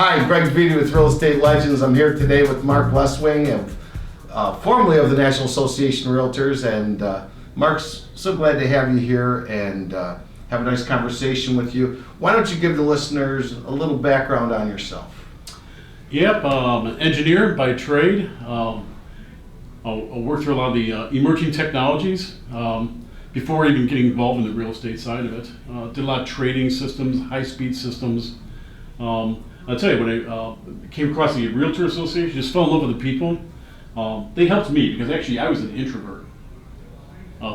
Hi, Greg Viti with Real Estate Legends. I'm here today with Mark Lesswing, formerly of the National Association of Realtors. And Mark's so glad to have you here and have a nice conversation with you. Why don't you give the listeners a little background on yourself? Yep, I'm an engineer by trade. I worked through a lot of the emerging technologies before even getting involved in the real estate side of it. Did a lot of trading systems, high-speed systems. I'll tell you, when I came across the Realtor Association, just fell in love with the people. They helped me because actually I was an introvert,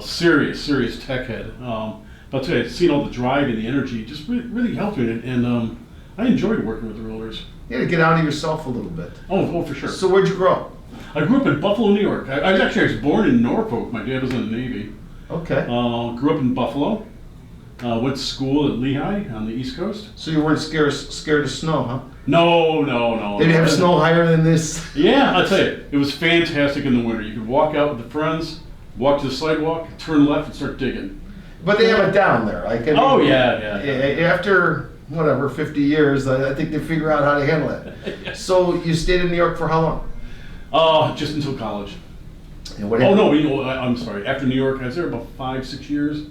serious tech head. But I'll tell you, seeing all the drive and the energy just really helped me, and I enjoyed working with the realtors. You had to get out of yourself a little bit. Oh, for sure. So where'd you grow up? I grew up in Buffalo, New York. I was born in Norfolk. My dad was in the Navy. Okay. Grew up in Buffalo. Went to school at Lehigh on the East Coast. So you weren't scared of snow, huh? No. Did you have snow higher than this? Yeah, I'll tell you, it was fantastic in the winter. You could walk out with the friends, walk to the sidewalk, turn left, and start digging. But they have it down there. Like, I mean, yeah. After, 50 years, I think they figure out how to handle it. Yeah. So you stayed in New York for how long? Just until college. And what happened? I'm sorry. After New York, I was there about 5-6 years.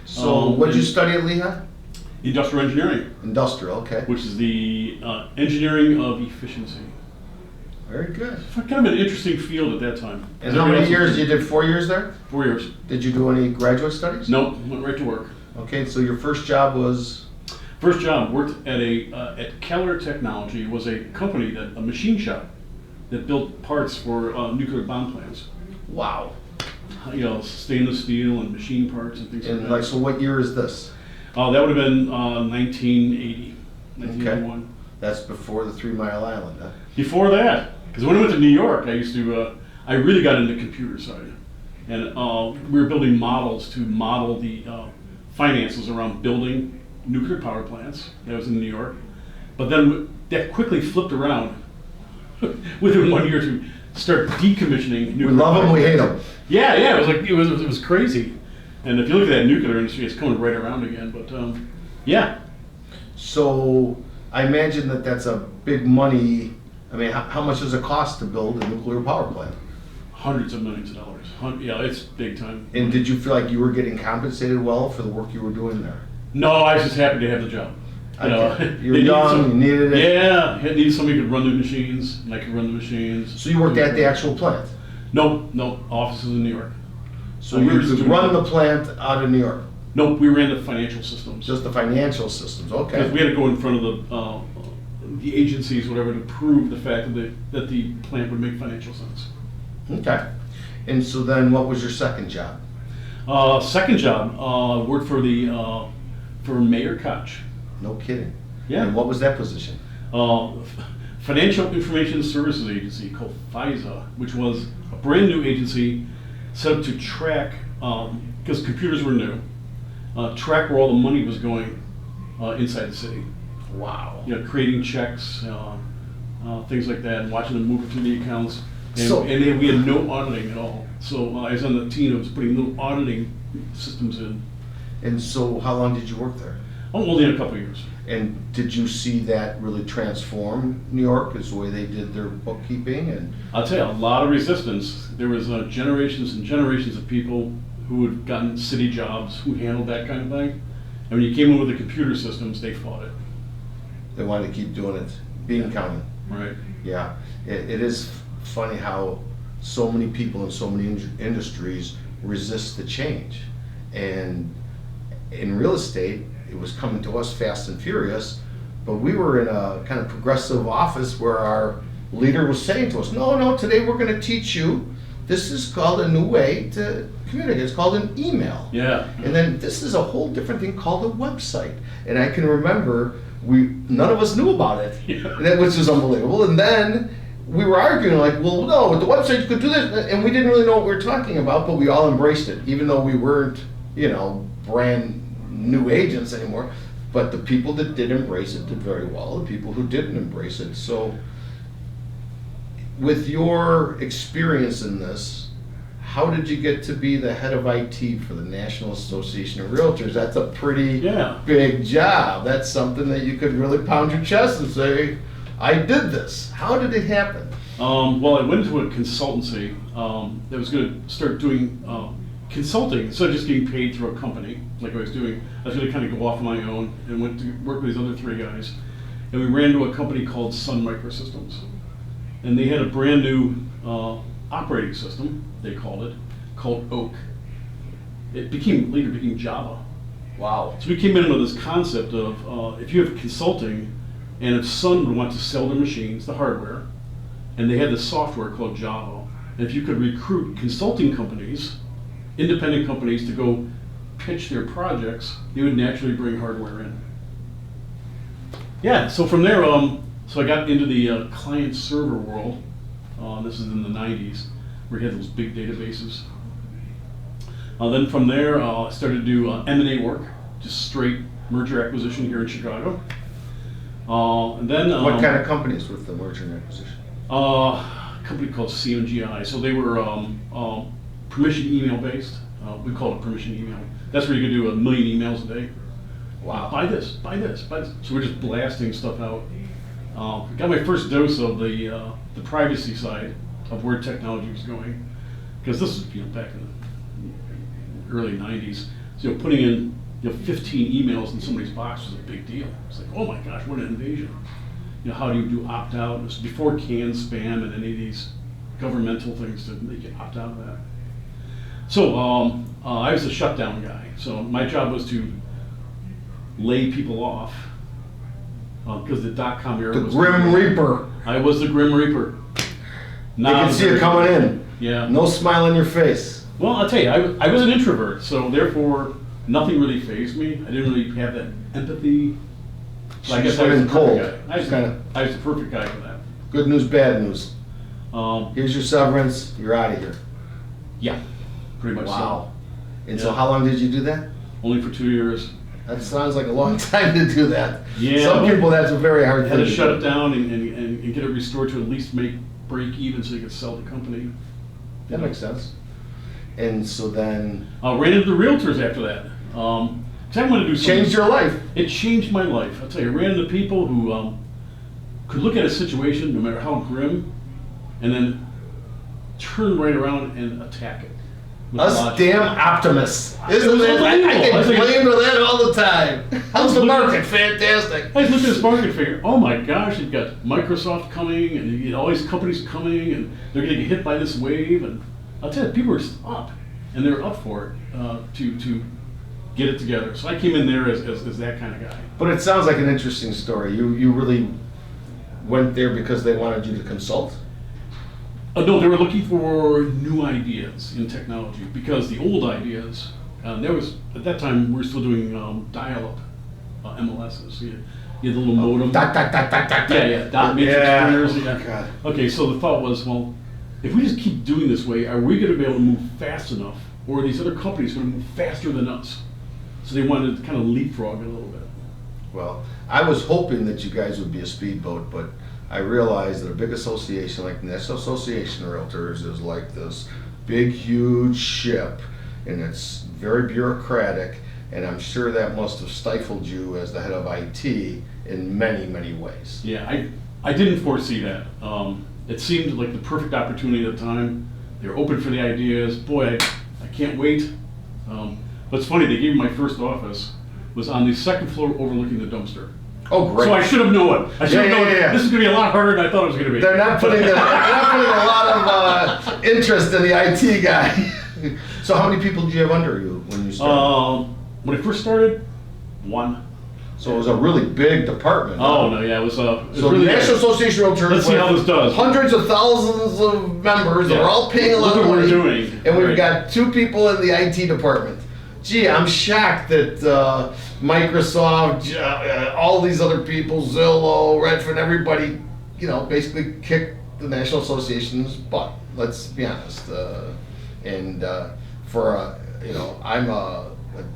So what did you study at Lehigh? Industrial engineering. Industrial, okay. Which is the engineering of efficiency. Very good. Kind of an interesting field at that time. And how many years? You did 4 years there? 4 years. Did you do any graduate studies? No, went right to work. Okay, so your first job was? First job, worked at at Keller Technology. It was a company, a machine shop that built parts for nuclear bomb plants. Wow. Stainless steel and machine parts and things like that. So what year is this? That would have been 1980, 1981. Okay. That's before the 3 Mile Island, huh? Before that, because when I went to New York, I really got into the computer side. And we were building models to model the finances around building nuclear power plants. That was in New York. But then that quickly flipped around within 1 year to start decommissioning nuclear. We love them, we hate them. Yeah, it was crazy. And if you look at that nuclear industry, it's coming right around again. But yeah. So I imagine that's a big money. I mean, how much does it cost to build a nuclear power plant? Hundreds of millions of dollars. Yeah, it's big time. And did you feel like you were getting compensated well for the work you were doing there? No, I was just happy to have the job. You were young, you needed it. Yeah, I needed somebody who could run the machines, and I could run the machines. So you worked at the actual plant? No, offices in New York. So you could run the plant out of New York? Nope, we ran the financial systems. Just the financial systems, okay. Because we had to go in front of the agencies, whatever, to prove the fact that the plant would make financial sense. Okay. And so then what was your second job? Second job, worked for Mayor Koch. No kidding. Yeah. And what was that position? Financial Information Services Agency called FISA, which was a brand new agency set up to track, because computers were new, track where all the money was going inside the city. Wow. Creating checks, things like that, and watching them move through the accounts. And we had no auditing at all. So I was on the team that was putting little auditing systems in. And so how long did you work there? Only in a couple of years. And did you see that really transform New York as the way they did their bookkeeping? And I'll tell you, a lot of resistance. There was generations and generations of people who had gotten city jobs who handled that kind of thing. And when you came in with the computer systems, they fought it. They wanted to keep doing it, bean counting. Right. Yeah, it is funny how so many people in so many industries resist the change. And in real estate, it was coming to us fast and furious, but we were in a kind of progressive office where our leader was saying to us, no, today we're going to teach you, this is called a new way to communicate. It's called an email. Yeah. And then this is a whole different thing called a website. And I can remember none of us knew about it, which was unbelievable. And then we were arguing like, well, no, with the website you could do this, and we didn't really know what we were talking about, but we all embraced it, even though we weren't, brand new agents anymore. But the people that did embrace it did very well. The people who didn't embrace it. So with your experience in this, how did you get to be the head of IT for the National Association of Realtors? That's a pretty big job. That's something that you could really pound your chest and say, I did this. How did it happen? Well, I went into a consultancy that was going to start doing consulting instead of just getting paid through a company like I was doing. I was going to kind of go off on my own and went to work with these other three guys. And we ran to a company called Sun Microsystems. And they had a brand new operating system, they called it, called Oak. It later became Java. Wow. So we came in with this concept of if you have consulting, and if Sun would want to sell their machines, the hardware, and they had the software called Java, and if you could recruit consulting companies, independent companies, to go pitch their projects, they would naturally bring hardware in. Yeah, so from there, so I got into the client server world. This is in the 90s, where you had those big databases. Then from there, I started to do M&A work, just straight merger acquisition here in Chicago. And then What kind of companies with the merger and acquisition? a company called CMGI. So they were permission email based. We call it permission email. That's where you could do 1 million emails a day. Wow. Buy this, buy this, buy this. So we're just blasting stuff out. Got my first dose of the privacy side of where technology was going, because this was back in the early 90s. So putting in 15 emails in somebody's box was a big deal. It's like, oh my gosh, what an invasion. How do you do opt out? It was before canned spam and any of these governmental things to make you opt out of that. So I was a shutdown guy. So my job was to lay people off because the .com era The was Grim Reaper. I was the Grim Reaper. They can see you coming in. Yeah. No smile on your face. Well, I'll tell you, I was an introvert, so therefore nothing really fazed me. I didn't really have that empathy. So I guess I was the cold. perfect guy. I was the perfect guy for that. Good news, bad news. Um, Here's your severance. You're out of here. yeah, pretty much Wow. And Yeah. so how long did you do that? so. Only for 2 years. That sounds like a long time to do that. Yeah. Some people, that's a very hard I thing had to to shut do. it down and get it restored to at least break even so you could sell the company. That makes sense. And so then, Ran into the realtors after that. 'Cause I wanted to do something. changed your life. It changed my life. I'll tell you, I ran into people who could look at a situation, no matter how grim, and then turn right around and attack it. with Us logic. damn optimists. Isn't was it? I unbelievable. I get was like- blamed for that all the time. How's the looking- market? Fantastic. I just looked at this market figure. Oh my gosh, you've got Microsoft coming, and you get all these companies coming, and they're going to get hit by this wave. And I'll tell you, people are up, and they're up for it to get it together. So I came in there as that kind of guy. But it sounds like an interesting story. You really went there because they wanted you to consult? No, they were looking for new ideas in technology because the old ideas, there was, at that time, we were still doing dial-up MLSs. You had the little modem. Dot, dot, dot, dot, dot, Yeah, dot matrix Yeah. printers. Oh, Yeah. God. Okay, so the thought was, well, if we just keep doing this way, are we going to be able to move fast enough, or are these other companies going to move faster than us? So they wanted to kind of leapfrog it a little bit. Well, I was hoping that you guys would be a speedboat, but I realized that a big association like the National Association of Realtors is like this big, huge ship, and it's very bureaucratic, and I'm sure that must have stifled you as the head of IT in many, many ways. Yeah, I didn't foresee that. It seemed like the perfect opportunity at the time. They were open for the ideas. Boy, I can't wait. But it's funny, they gave me my first office was on the second floor overlooking the dumpster. Oh, great. So I should have known. I should have known Yeah. this is going to be a lot harder than I thought it was going to be. They're not putting a lot of interest in the IT guy. So how many people did you have under you when you started? When I first started, one. So it was a really big department. Oh no, yeah, it was So really the National Association of Realtors, Let's see how this does. hundreds of thousands of members that Yeah. are all paying a lot Look of what we're money, doing. and we've Right. got 2 people in the IT department. Gee, I'm shocked that Microsoft, all these other people, Zillow, Redfin, everybody, basically kicked the National Association's butt. Let's be honest. I'm a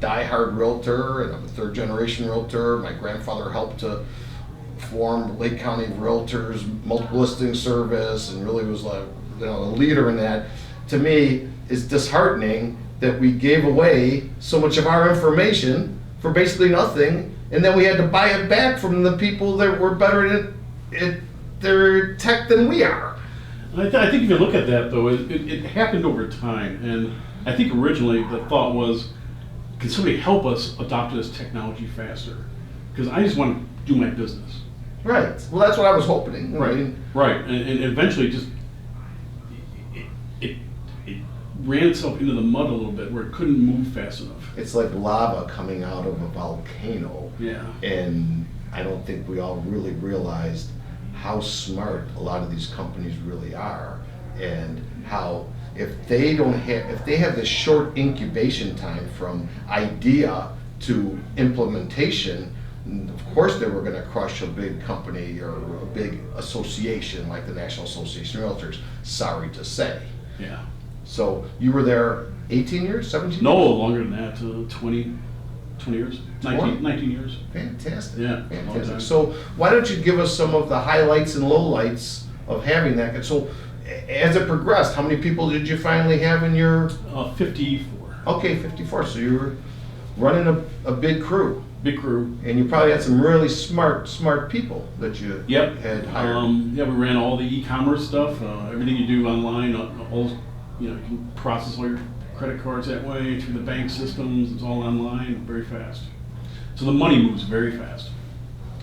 die-hard realtor, and I'm a third-generation realtor. My grandfather helped to form Lake County Realtors multiple listing service, and really was like, a leader in that. To me, it's disheartening that we gave away so much of our information for basically nothing, and then we had to buy it back from the people that were better at better tech than we are. I think if you look at that, though, it happened over time. And I think originally the thought was, can somebody help us adopt this technology faster? Because I just want to do my business. Right. Well, that's what I was hoping. I mean, Right. And eventually just, it ran itself into the mud a little bit where it couldn't move fast enough. it's like lava coming out of a volcano. Yeah. And I don't think we all really realized how smart a lot of these companies really are, and how if they have this short incubation time from idea to implementation, of course they were going to crush a big company or a big association like the National Association of Realtors, sorry to say. Yeah. So you were there 18 years, 17 No, years? longer than that, 20 years, 19 years. Fantastic. Yeah, long Fantastic. time. So why don't you give us some of the highlights and lowlights of having that? So as it progressed, how many people did you finally have in your, 54. okay, 54. So you were running a big crew, Big crew. and you probably had some really smart people that you Yep. had hired. Yeah, we ran all the e-commerce stuff, everything you do online, you can process all your credit cards that way through the bank systems. It's all online, very fast. So the money moves very fast.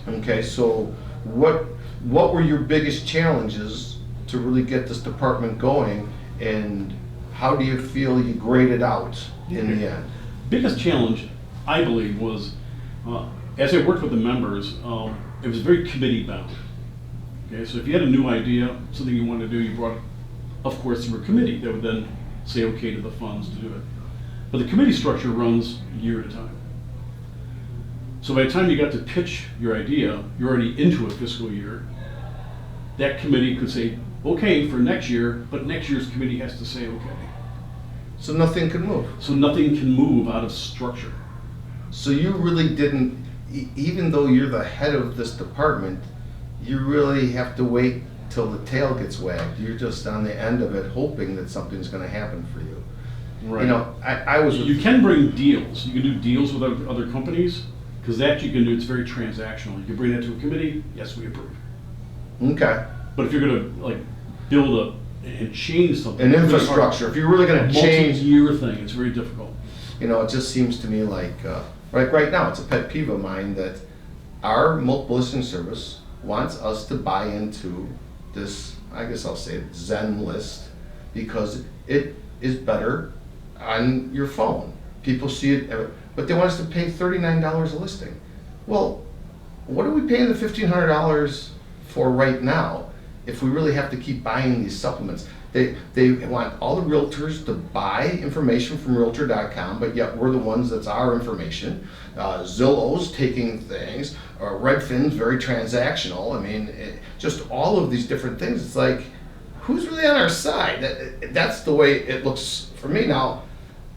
Okay, so what were your biggest challenges to really get this department going, and how do you feel you graded out in the end? Biggest challenge, I believe, was as I worked with the members, it was very committee bound. Okay, so if you had a new idea, something you wanted to do, you brought it, of course, through a committee that would then say okay to the funds to do it. But the committee structure runs a year at a time. So by the time you got to pitch your idea, you're already into a fiscal year. That committee could say okay for next year, but next year's committee has to say okay. So nothing could move. So nothing can move out of structure. So you really didn't, even though you're the head of this department, you really have to wait till the tail gets wagged. You're just on the end of it hoping that something's going to happen for you. Right. You know, I was with, You can bring deals. You can do deals with other companies, because that you can do. It's very transactional. You can bring that to a committee. Yes, we approve. okay, But if you're going to build and change something, an it's really infrastructure. If you're really going hard. to change, Multi-year thing. It's very difficult. you know, it just seems to me like right now it's a pet peeve of mine that our multiple listing service wants us to buy into this, I guess I'll say it, Zen list, because it is better on your phone. People see it, but they want us to pay $39 a listing. Well, what are we paying the $1,500 for right now if we really have to keep buying these supplements? They want all the realtors to buy information from Realtor.com, but yet we're the ones that's our information. Zillow's taking things, Redfin's very transactional. I mean, just all of these different things. It's like, who's really on our side? That's the way it looks for me. Now,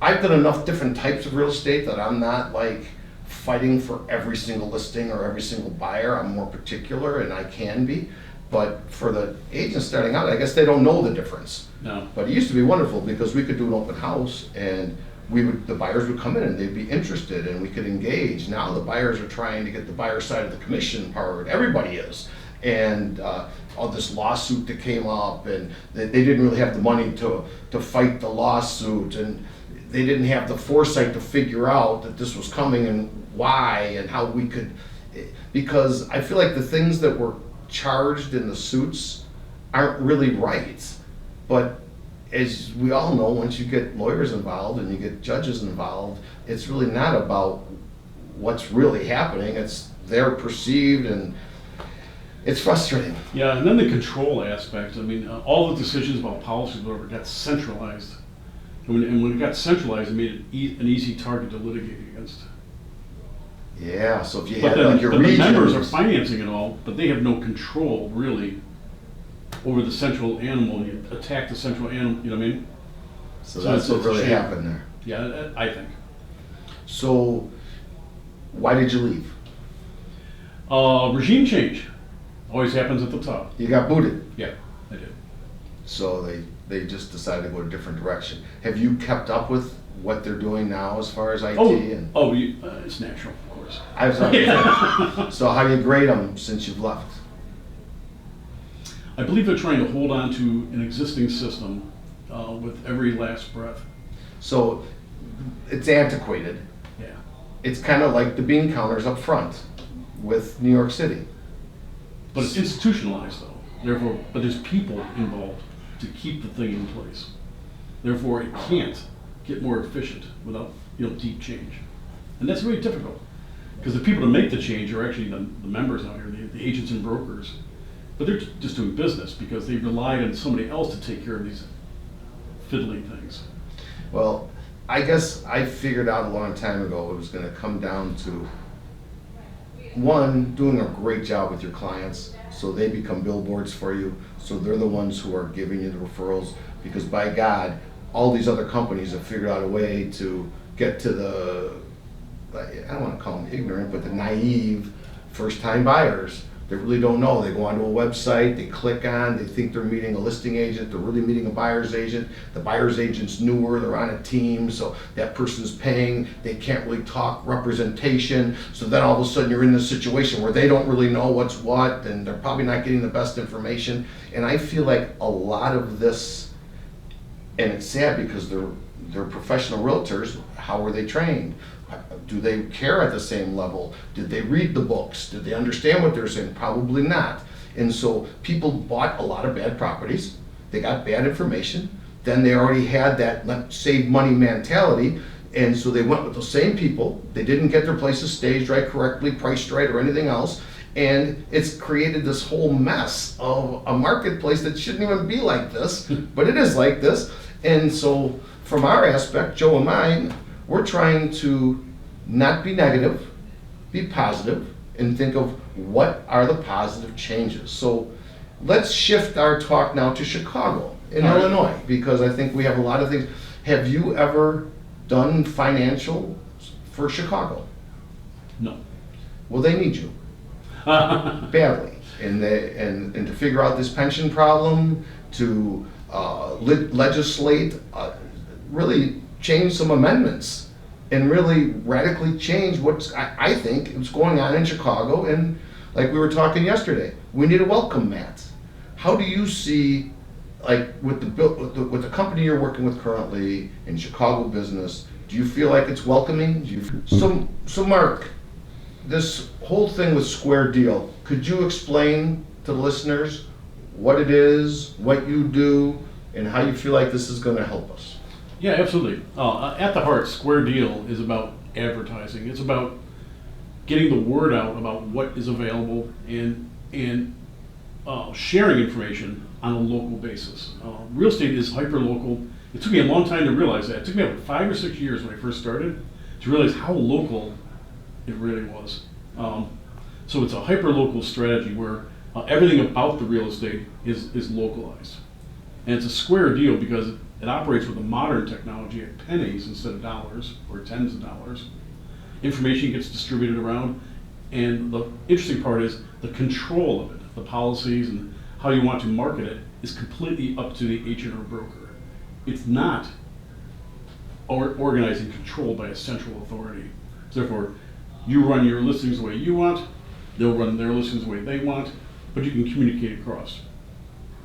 I've done enough different types of real estate that I'm not like fighting for every single listing or every single buyer. I'm more particular, and I can be. But for the agents starting out, I guess they don't know the difference. No. But it used to be wonderful because we could do an open house, and the buyers would come in and they'd be interested and we could engage. Now the buyers are trying to get the buyer side of the commission part. Everybody is. And all this lawsuit that came up, and they didn't really have the money to fight the lawsuit, and they didn't have the foresight to figure out that this was coming and why and how we could, because I feel like the things that were charged in the suits aren't really right. But as we all know, once you get lawyers involved and you get judges involved, it's really not about what's really happening. It's they're perceived, and it's frustrating. Yeah, and then the control aspect. I mean, all the decisions about policies, whatever, got centralized. And when it got centralized, it made it an easy target to litigate against. Yeah, so if you But had like your the members are regions, financing it all, but they have no control really over the central animal. And you attack the central animal, you know what I mean? so that's So what it's a really shame. happened there. Yeah, I think. So why did you leave? Regime change always happens at the top. You got booted. Yeah, I did. So they just decided to go a different direction. Have you kept up with what they're doing now as far as IT? It's natural, of course. I was not. So how do you grade them since you've left? I believe they're trying to hold on to an existing system with every last breath. So it's antiquated. Yeah. It's kind of like the bean counters up front with New York City. But it's institutionalized though. Therefore, but there's people involved to keep the thing in place. Therefore, it can't get more efficient without deep change, and that's really difficult because the people that make the change are actually the members out here, the agents and brokers, but they're just doing business because they relied on somebody else to take care of these fiddly things. Well, I guess I figured out a long time ago it was going to come down to one, doing a great job with your clients so they become billboards for you, so they're the ones who are giving you the referrals, because by God, all these other companies have figured out a way to get to the, I don't want to call them ignorant, but the naive first-time buyers that really don't know. They go onto a website, they click on, they think they're meeting a listing agent, they're really meeting a buyer's agent. The buyer's agent's newer, they're on a team, so that person's paying, they can't really talk representation. So then all of a sudden you're in this situation where they don't really know what's what, and they're probably not getting the best information. And I feel like a lot of this, and it's sad because they're professional realtors. How were they trained? Do they care at the same level? Did they read the books? Did they understand what they're saying? Probably not. And so people bought a lot of bad properties. They got bad information. Then they already had that let's save money mentality. And so they went with the same people. They didn't get their places staged right, correctly, priced right, or anything else. And it's created this whole mess of a marketplace that shouldn't even be like this, but it is like this. And so from our aspect, Joe and mine, we're trying to not be negative, be positive, and think of what are the positive changes. So let's shift our talk now to Chicago in Illinois, because I think we have a lot of things. Have you ever done financial for Chicago? No. Well, they need you badly, and to figure out this pension problem, to legislate, really change some amendments, and really radically change what's I think is going on in Chicago. And like we were talking yesterday, we need a welcome mat. How do you see, like with the company you're working with currently in Chicago business? Do you feel like it's welcoming? So Mark, this whole thing with Square Deal, could you explain to the listeners what it is, what you do, and how you feel like this is going to help us? Yeah, absolutely. At the heart, Square Deal is about advertising. It's about getting the word out about what is available and sharing information on a local basis. Real estate is hyper-local. It took me a long time to realize that. It took me about 5 or 6 years when I first started to realize how local it really was. So it's a hyper-local strategy where everything about the real estate is localized. And it's a Square Deal because it operates with a modern technology at pennies instead of dollars or tens of dollars. Information gets distributed around, and the interesting part is the control of it, the policies and how you want to market it is completely up to the agent or broker. It's not organized and controlled by a central authority. Therefore, you run your listings the way you want, they'll run their listings the way they want, but you can communicate across.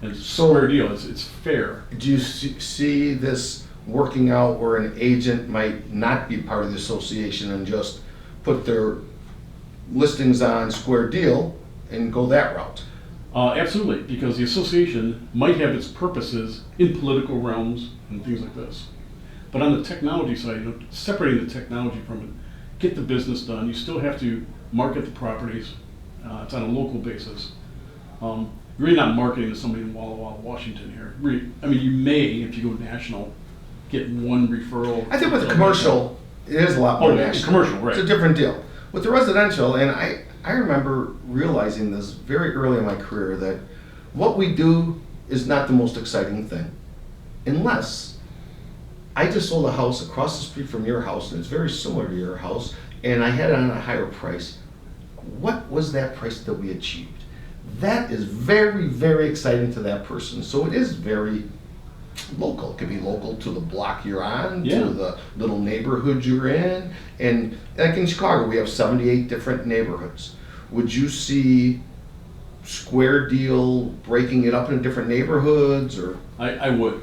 And it's a Square Deal, it's fair. Do you see this working out where an agent might not be part of the association and just put their listings on Square Deal and go that route? Absolutely, because the association might have its purposes in political realms and things like this. But on the technology side, separating the technology from it, get the business done. You still have to market the properties. It's on a local basis. You're really not marketing to somebody in Walla Walla, Washington here. Really, I mean, you may, if you go national, get one referral. I think with the commercial, it is a lot more national. Commercial, right. It's a different deal. With the residential, and I remember realizing this very early in my career, that what we do is not the most exciting thing. Unless I just sold a house across the street from your house, and it's very similar to your house, and I had it on a higher price. What was that price that we achieved? That is very, very exciting to that person. So it is very local. It could be local to the block you're on, Yeah. to the little neighborhood you're in. And like in Chicago, we have 78 different neighborhoods. Would you see square deal, breaking it up into different neighborhoods, or? I would.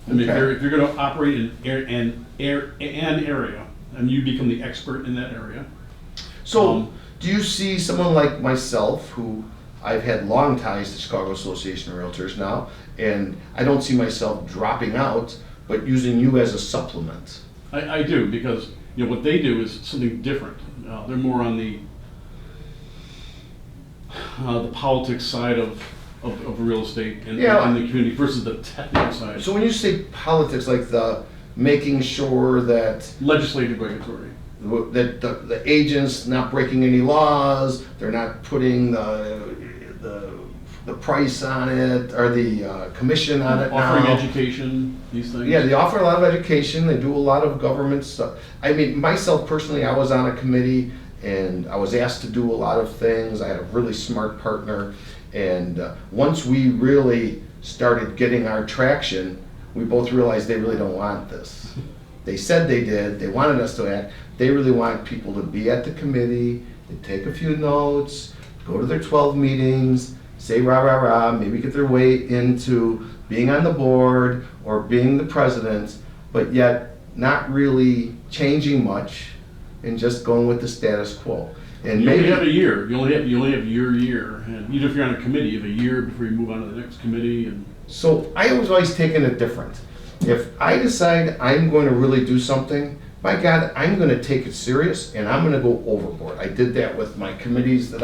I mean, Okay. if you're going to operate an area, and you become the expert in that area. So, do you see someone like myself, who I've had long ties to Chicago Association of Realtors now, and I don't see myself dropping out, but using you as a supplement? I do, because what they do is something different. They're more on the politics side of real estate and the community versus the technical side. So when you say politics, like the making sure that Legislative, regulatory. the agents not breaking any laws, they're not putting the price on it or the commission on it Offering now. education, these things. Yeah, they offer a lot of education. They do a lot of government stuff. I mean, myself personally, I was on a committee and I was asked to do a lot of things. I had a really smart partner, and once we really started getting our traction, we both realized they really don't want this. They said they did. They wanted us to act. They really want people to be at the committee, to take a few notes, go to their 12 meetings, say rah, rah, rah, maybe get their way into being on the board or being the president, but yet not really changing much and just going with the status quo. And You maybe only have a year. You only have your year. And even if you're on a committee, you have a year before you move on to the next committee. And so I was always taking it different. If I decide I'm going to really do something, by God, I'm going to take it serious and I'm going to go overboard. I did that with my committees that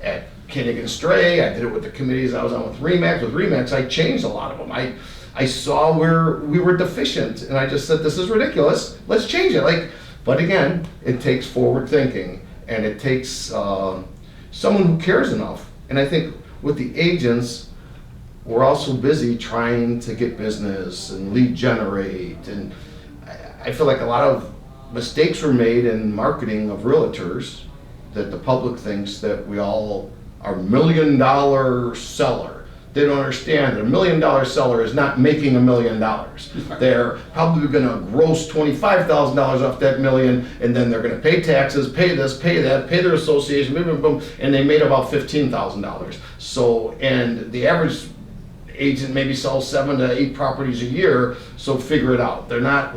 at Kinnigan Stray. I did it with the committees I was on with RE/MAX. With RE/MAX, I changed a lot of them. I saw where we were deficient, and I just said, this is ridiculous. Let's change it. But again, it takes forward thinking, and it takes someone who cares enough. And I think with the agents, we're also busy trying to get business and lead generate, and I feel like a lot of mistakes were made in marketing of realtors, that the public thinks that we all are $1 million seller. They don't understand that $1 million seller is not making $1 million. They're probably going to gross $25,000 off that million, and then they're going to pay taxes, pay this, pay that, pay their association, boom, boom, boom, and they made about $15,000. So, and the average agent maybe sells 7 to 8 properties a year, so figure it out. They're not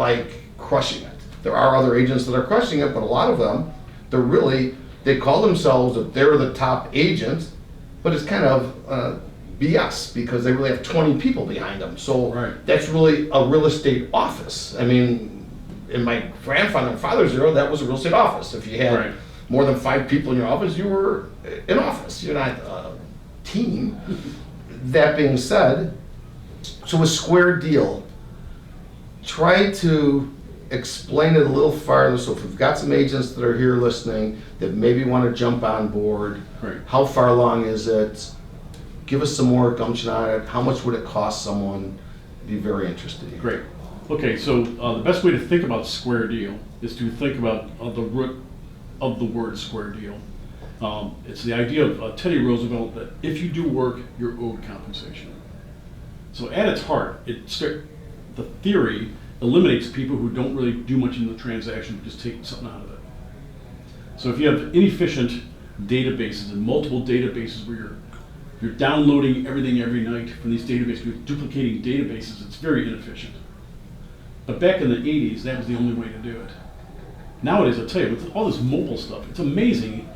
crushing it. There are other agents that are crushing it, but a lot of them, they call themselves that they're the top agent, but it's kind of BS, because they really have 20 people behind them. So Right. That's really a real estate office. I mean, in my grandfather and father's era, that was a real estate office. If you had Right. more than 5 people in your office, you were an office. You're not a team. That being said, so a square deal, try to explain it a little farther. So if we've got some agents that are here listening that maybe want to jump on board, Right. how far along is it? Give us some more gumption on it. How much would it cost someone? Be very interested in. Great. Okay, so the best way to think about square deal is to think about the root of the word square deal. It's the idea of Teddy Roosevelt that if you do work, you're owed compensation. So at its heart, the theory eliminates people who don't really do much in the transaction, but just take something out of it. So if you have inefficient databases and multiple databases where you're downloading everything every night from these databases, you're duplicating databases, it's very inefficient. But back in the 80s, that was the only way to do it. Nowadays, I'll tell you, with all this mobile stuff, it's amazing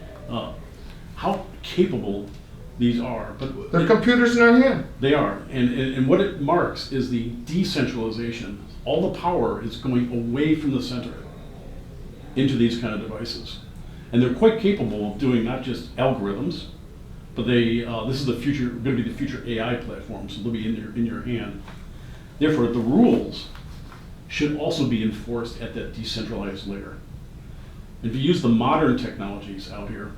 how capable these are. But They're computers in our hand. they are, and what it marks is the decentralization. All the power is going away from the center into these kind of devices. And they're quite capable of doing not just algorithms, but this is the future, going to be the future AI platform, so they'll be in your hand. Therefore, the rules should also be enforced at that decentralized layer. If you use the modern technologies out here,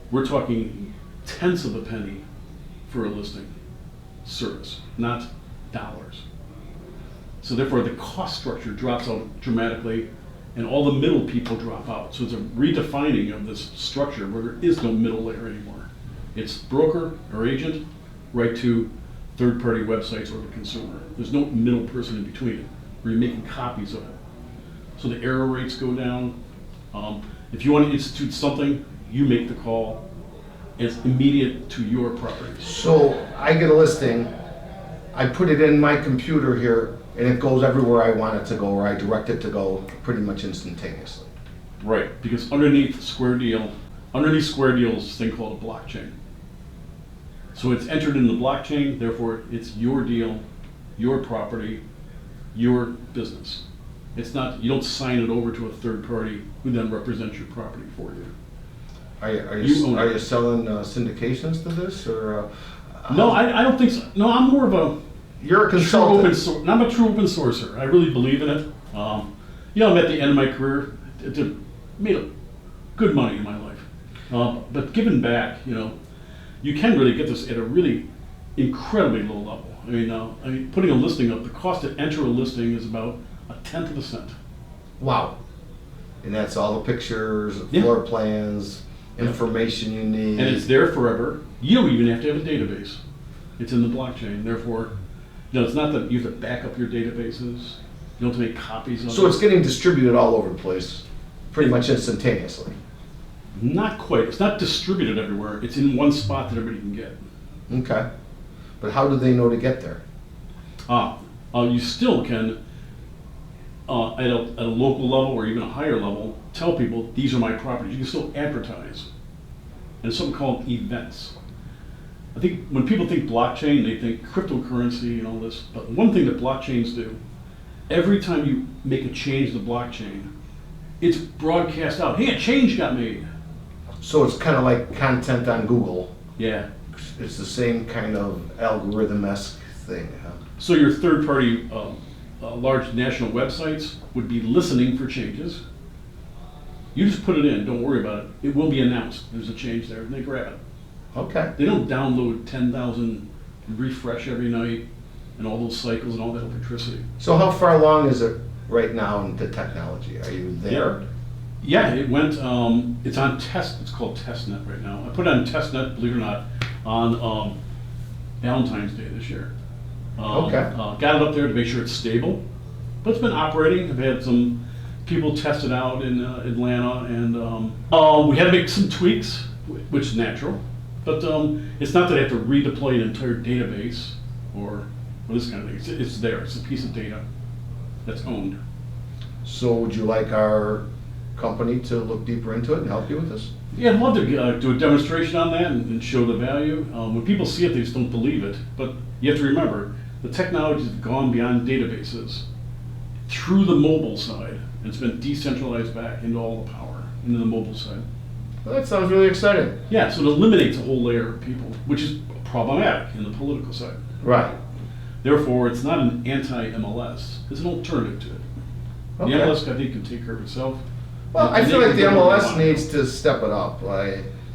we're talking tenths of a penny for a listing service, not dollars. So therefore, the cost structure drops out dramatically, and all the middle people drop out. So it's a redefining of this structure where there is no middle layer anymore. It's broker or agent right to third-party websites or the consumer. There's no middle person in between it, where you're making copies of it. So the error rates go down. If you want to institute something, you make the call. It's immediate to your property. So I get a listing, I put it in my computer here, and it goes everywhere I want it to go, or I direct it to go pretty much instantaneously. Right, because underneath Square Deal is this thing called a blockchain. So it's entered in the blockchain, therefore it's your deal, your property, your business. It's not, you don't sign it over to a third party who then represents your property for you. Are You own you it. selling syndications to this, or? No, I don't think so. No, I'm more of a You're a true consultant. I'm a true open sourcer. I really believe in it. I'm at the end of my career. Made good money in my life. But giving back, you can really get this at a really incredibly low level. I mean, putting a listing up, the cost to enter a listing is about 1/10 of a cent. Wow. And that's all the pictures, Yeah. floor plans, information you need. And it's there forever. You don't even have to have a database. It's in the blockchain. Therefore, it's not that you have to back up your databases. You don't have to make copies of So it. it's getting distributed all over the place, pretty much instantaneously. Not quite. It's not distributed everywhere. It's in one spot that everybody can get. Okay. But how do they know to get there? You still can, at a local level or even a higher level, tell people these are my properties. You can still advertise. And it's something called events. I think when people think blockchain, they think cryptocurrency and all this. But one thing that blockchains do, every time you make a change to the blockchain, it's broadcast out. Hey, a change got made. So it's kind of like content on Google. Yeah. It's the same kind of algorithm-esque thing, huh? So your third-party large national websites would be listening for changes. You just put it in, don't worry about it. It will be announced. There's a change there, and they grab it. Okay. They don't download 10,000 refresh every night and all those cycles and all that electricity. So how far along is it right now in the technology? Are you there? Yeah, it went, it's on test, it's called testnet right now. I put it on testnet, believe it or not, on Valentine's Day this year. Okay. Got it up there to make sure it's stable, but it's been operating. I've had some people test it out in Atlanta, and we had to make some tweaks, which is natural. But it's not that I have to redeploy an entire database or this kind of thing. It's there. It's a piece of data that's owned. So would you like our company to look deeper into it and help you with this? Yeah, I'd love to do a demonstration on that and show the value. When people see it, they just don't believe it. But you have to remember, the technology has gone beyond databases through the mobile side, and it's been decentralized back into all the power, into the mobile side. Well, that sounds really exciting. Yeah, so it eliminates a whole layer of people, which is problematic in the political side. Right. Therefore, it's not an anti-MLS, it's an alternative to it. The Okay. MLS, I think, can take care of itself. Well, I And feel they like the can do what they MLS want. needs to step it up.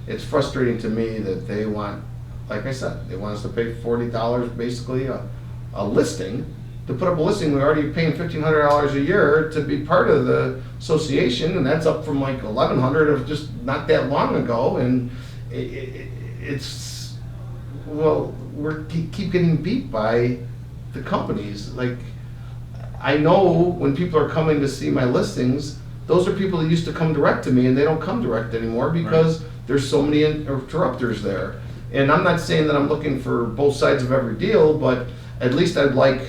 It's frustrating to me that they want, like I said, they want us to pay $40 basically a listing. To put up a listing, we're already paying $1,500 a year to be part of the association, and that's up from like $1,100 of just not that long ago. And it's, well, we're keep getting beat by the companies. Like, I know when people are coming to see my listings, those are people that used to come direct to me, and they don't come direct anymore because there's so many interrupters there. And I'm not saying that I'm looking for both sides of every deal, but at least I'd like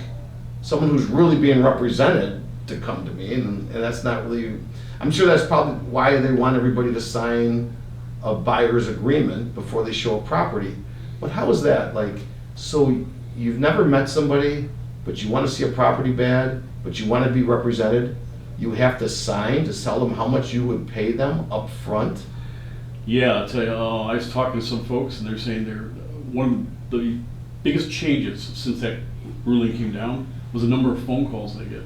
someone who's really being represented to come to me, and that's not really, I'm sure that's probably why they want everybody to sign a buyer's agreement before they show a property. But how is that? Like, so you've never met somebody, but you want to see a property bad, but you want to be represented, you have to sign to tell them how much you would pay them up front? Yeah, I'll tell you, I was talking to some folks, and they're saying one of the biggest changes since that ruling came down was the number of phone calls they get.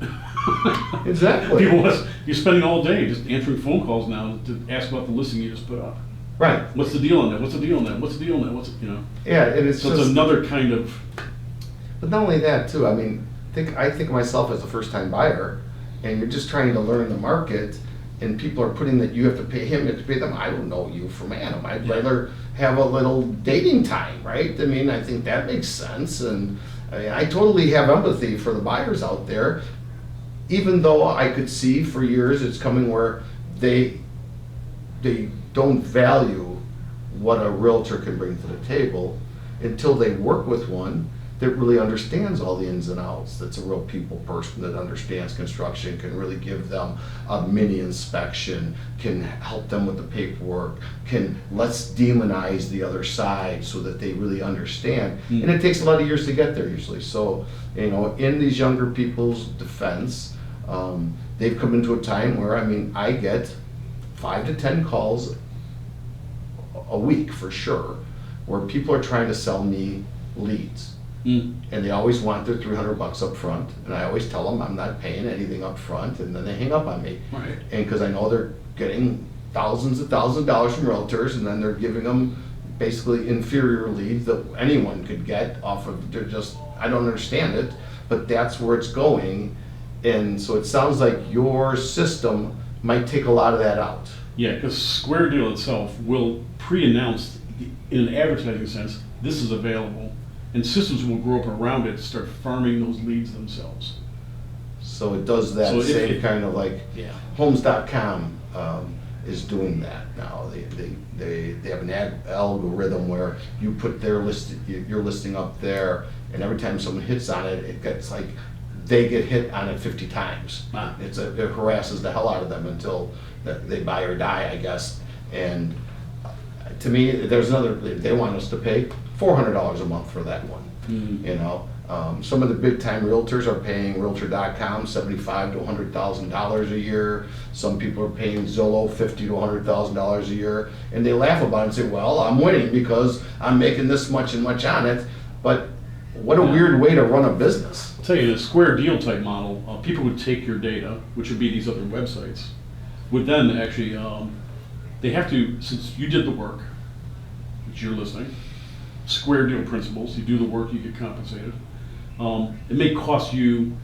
Exactly. You're spending all day just answering phone calls now to ask about the listing you just put up. Right. What's the deal on that? What's the deal on that? What's the deal on that? Yeah, and it's So just it's another kind of, But not only that, too. I mean, I think of myself as a first-time buyer, and you're just trying to learn the market, and people are putting that you have to pay him, you have to pay them. I don't know you from Adam. I'd rather have a little dating time, right? I mean, I think that makes sense, and I totally have empathy for the buyers out there, even though I could see for years it's coming where they don't value what a realtor can bring to the table until they work with one that really understands all the ins and outs, that's a real people person that understands construction, can really give them a mini inspection, can help them with the paperwork, let's demonize the other side so that they really understand. And it takes a lot of years to get there usually. So, in these younger people's defense, they've come into a time where, I get 5 to 10 calls a week for sure, where people are trying to sell me leads. And they always want their $300 up front, and I always tell them I'm not paying anything up front, and then they hang up on me. Right. And because I know they're getting thousands of dollars from realtors, and then they're giving them basically inferior leads that anyone could get off of, I don't understand it, but that's where it's going. And so it sounds like your system might take a lot of that out. Yeah, because Square Deal itself will pre-announce, in an advertising sense, this is available, and systems will grow up around it to start farming those leads themselves. So it does that So same kind of like Yeah. Homes.com is doing that now. They have an algorithm where you put your listing up there, and every time someone hits on it, it gets like they get hit on it 50 times. Wow. It harasses the hell out of them until they buy or die, I guess. And to me, they want us to pay $400 a month for that one. Some of the big time realtors are paying Realtor.com $75,000 to $100,000 a year. Some people are paying Zillow $50,000 to $100,000 a year, and they laugh about it and say, well, I'm winning because I'm making this much and much on it. But what a weird way to run a business. I'll tell you, in a Square Deal type model, people would take your data, which would be these other websites, would then actually, they have to, since you did the work, which you're listening, Square Deal principles, you do the work, you get compensated. It may cost you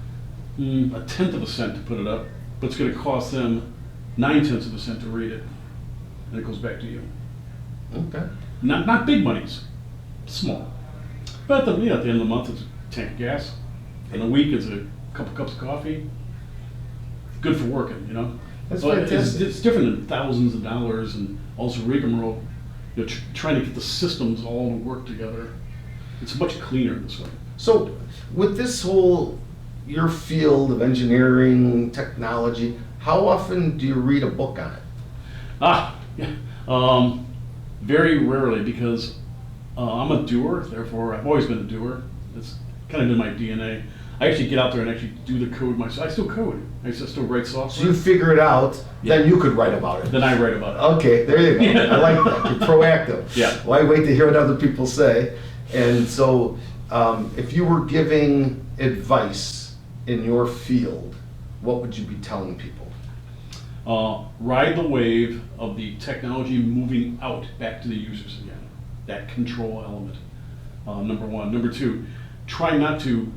1/10 of a cent to put it up, but it's going to cost them 9/10 of a cent to read it, and it goes back to you. Okay. Not big monies, small. But at the end of the month, it's a tank of gas. In a week, it's a couple cups of coffee. Good for working, That's So fantastic. it's different than thousands of dollars and also rigmarole. Trying to get the systems all to work together. It's much cleaner this way. So with this your field of engineering, technology, how often do you read a book on it? Yeah. Very rarely, because I'm a doer, therefore I've always been a doer. It's kind of in my DNA. I actually get out there and actually do the code myself. I still code. I still write software. So you figure it out, then you could write about it. Then I write about it. Okay, there you go. I like that. You're proactive. Yeah. Why wait to hear what other people say? And so, if you were giving advice in your field, what would you be telling people? Ride the wave of the technology moving out back to the users again. That control element, number one. Number two, try not to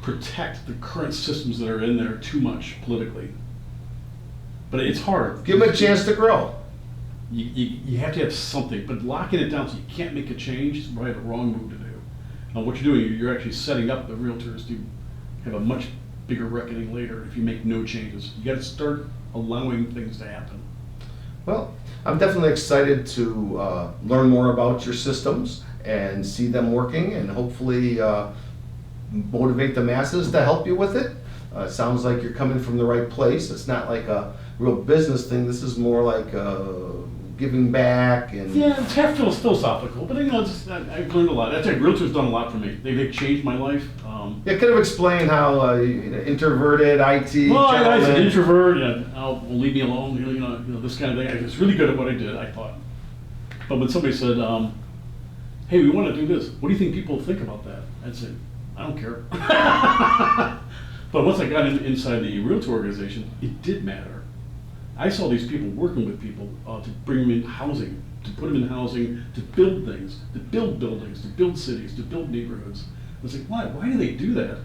protect the current systems that are in there too much politically. But it's hard. Give them a chance to grow. You have to have something, but locking it down so you can't make a change is probably the wrong move to do. What you're doing, you're actually setting up the realtors to have a much bigger reckoning later if you make no changes. You got to start allowing things to happen. Well, I'm definitely excited to learn more about your systems and see them working, and hopefully motivate the masses to help you with it. It sounds like you're coming from the right place. It's not like a real business thing. This is more like giving back and. Yeah, it's half philosophical, but I've learned a lot. Actually, realtor's done a lot for me. They've changed my life. Yeah, kind of explain how introverted IT. Well, I was an gentleman. introvert. Well, leave me alone. This kind of thing. I was really good at what I did, I thought. But when somebody said, "Hey, we want to do this. What do you think people think about that?" I'd say, "I don't care." But once I got inside the realtor organization, it did matter. I saw these people working with people to bring them in housing, to put them in housing, to build things, to build buildings, to build cities, to build neighborhoods. I was like, why do they do that?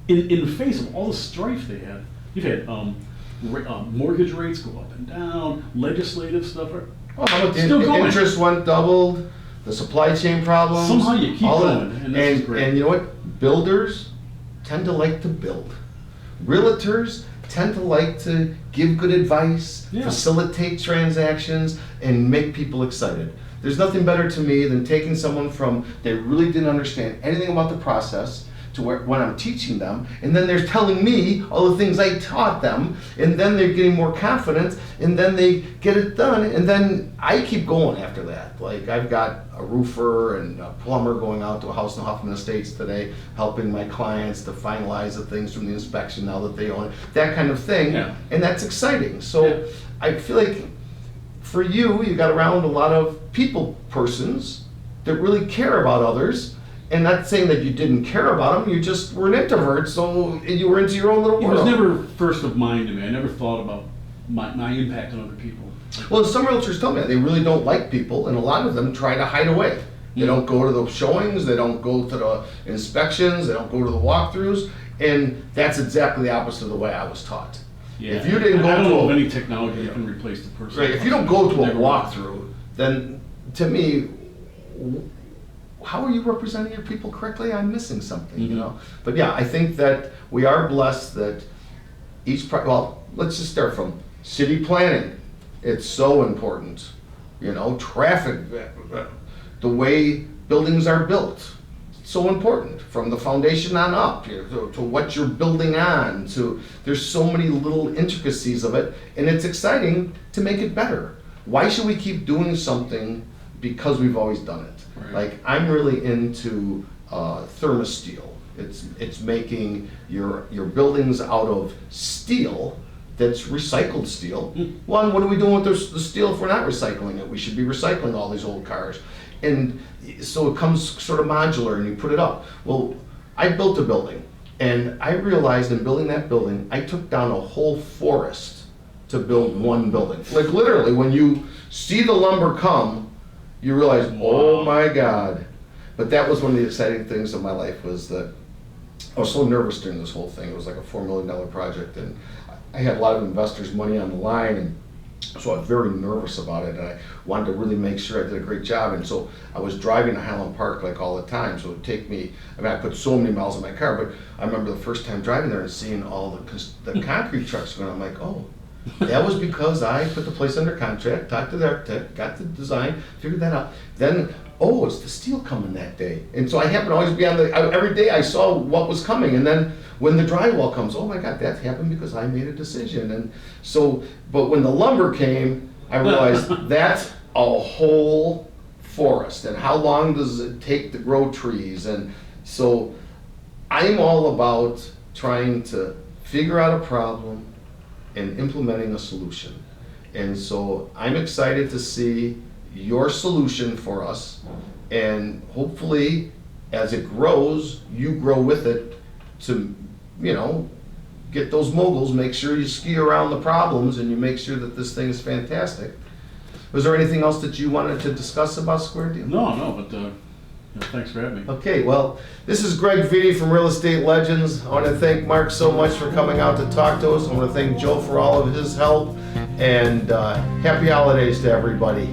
In the face of all the strife they had. You've had mortgage rates go up and down, legislative stuff. Well, how about Still the going. interest went doubled, the supply chain problems. Somehow you keep all going, that. and this is great. And you know what? Builders tend to like to build. Realtors tend to like to give good advice, Yeah. facilitate transactions, and make people excited. There's nothing better to me than taking someone from they really didn't understand anything about the process to where when I'm teaching them, and then they're telling me all the things I taught them, and then they're getting more confident, and then they get it done, and then I keep going after that. Like I've got a roofer and a plumber going out to a house in Huffman Estates today, helping my clients to finalize the things from the inspection now that they own it, that kind of thing, Yeah. and that's exciting. So Yeah. I feel like for you got around a lot of people persons that really care about others. And not saying that you didn't care about them, you just were an introvert, so you were into your own little It world. was never first of mind to me. I never thought about my impact on other people. Well, some realtors tell me that they really don't like people, and a lot of them try to hide away. They don't go to the showings, they don't go to the inspections, they don't go to the walkthroughs, and that's exactly the opposite of the way I was taught. Yeah. If you didn't go I don't to know a- of any technology that can replace the person. Right, if you don't go to a Never. walkthrough, then to me, how are you representing your people correctly? I'm missing something, you Mhm. know? But yeah, I think that we are blessed that well, let's just start from city planning. It's so important, you know, traffic, the way buildings are built. So important from the foundation on up to what you're building on to there's so many little intricacies of it, and it's exciting to make it better. Why should we keep doing something because we've always done it? Right. Like I'm really into thermosteel. It's making your buildings out of steel that's recycled steel. One, what are we doing with the steel if we're not recycling it? We should be recycling all these old cars. And so it comes sort of modular and you put it up. Well, I built a building and I realized in building that building, I took down a whole forest to build one building. Like literally, when you see the lumber come, you realize, oh my God. But that was one of the exciting things of my life was that I was so nervous during this whole thing. It was like a $4 million project and I had a lot of investors' money on the line, and so I was very nervous about it, and I wanted to really make sure I did a great job. And so I was driving to Highland Park like all the time, so it would take me, I mean, I put so many miles in my car, but I remember the first time driving there and seeing all the concrete trucks going, I'm like, oh, that was because I put the place under contract, talked to the architect, got the design, figured that out. Then, oh, it's the steel coming that day. And so I happened to always be on every day I saw what was coming. And then when the drywall comes, oh my God, that happened because I made a decision. And so, but when the lumber came, I realized that's a whole forest. And how long does it take to grow trees? And so I'm all about trying to figure out a problem and implementing a solution. And so I'm excited to see your solution for us, and hopefully as it grows, you grow with it to, you know, get those moguls, make sure you ski around the problems and you make sure that this thing is fantastic. Was there anything else that you wanted to discuss about Square Deal? No, but thanks for having me. Okay, well, this is Greg Viti from Real Estate Legends. I want to thank Mark so much for coming out to talk to us. I want to thank Joe for all of his help, and happy holidays to everybody.